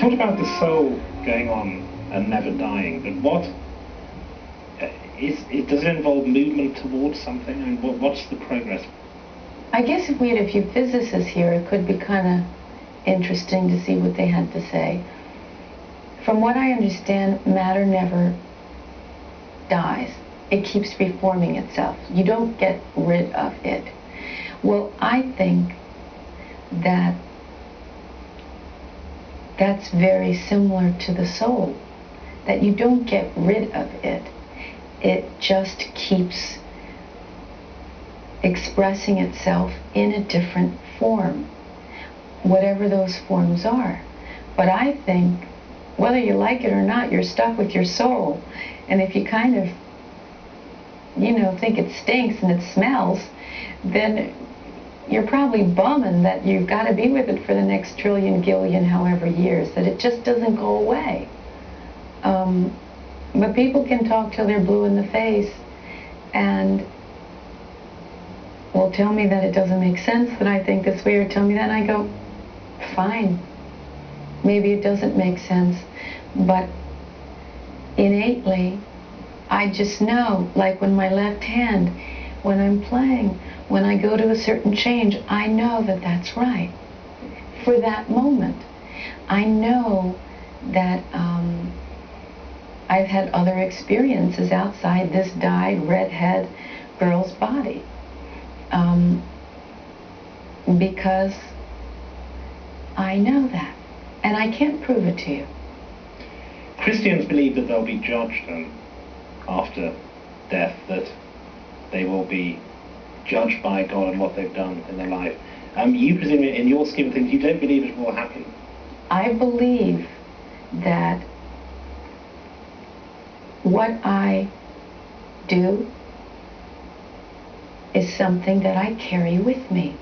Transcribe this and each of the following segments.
talked about the soul going on and never dying, but what does it involve movement towards something? I mean, what's the progress? I guess if we had a few physicists here, it could be kind of interesting to see what they had to say. From what I understand, matter never dies. It keeps reforming itself. You don't get rid of it. Well, I think that that's very similar to the soul, that you don't get rid of it. It just keeps expressing itself in a different form, whatever those forms are. But I think, whether you like it or not, you're stuck with your soul. And if you kind of, think it stinks and it smells, then you're probably bumming that you've got to be with it for the next trillion, gillion, however years, that it just doesn't go away. But people can talk till they're blue in the face and will tell me that it doesn't make sense that I think this way, or tell me that, and I go, fine. Maybe it doesn't make sense, but innately, I just know, like when my left hand, when I'm playing, when I go to a certain change, I know that that's right. For that moment, I know that I've had other experiences outside this dyed redhead girl's body. Because I know that, and I can't prove it to you. Christians believe that they'll be judged after death, that they will be judged by God on what they've done in their life. You presume, in your scheme of things, you don't believe it will happen? I believe that what I do is something that I carry with me.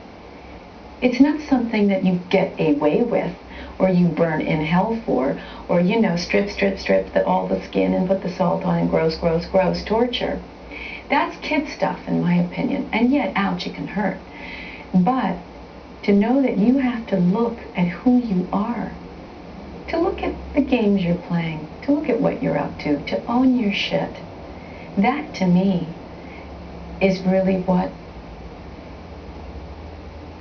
It's not something that you get away with, or you burn in hell for, or, strip all the skin and put the salt on and gross torture. That's kid stuff, in my opinion, and yet, ouch, it can hurt. But to know that you have to look at who you are, to look at the games you're playing, to look at what you're up to own your shit, that to me is really what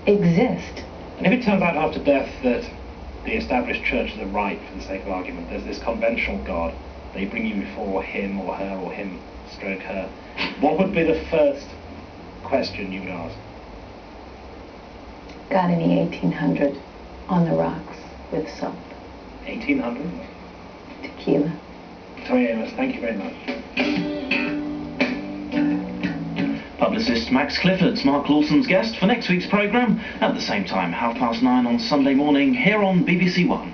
exists. And if it turns out after death that the established churches are right, for the sake of argument, there's this conventional God, they bring you before him or her, or him stroke her, what would be the first question you would ask? Got any 1800 on the rocks with salt? 1800? Tequila. Tori Amos, thank you very much. Publicist Max Clifford's Mark Lawson's guest for next week's programme at the same time, 9:30 on Sunday morning, here on BBC One.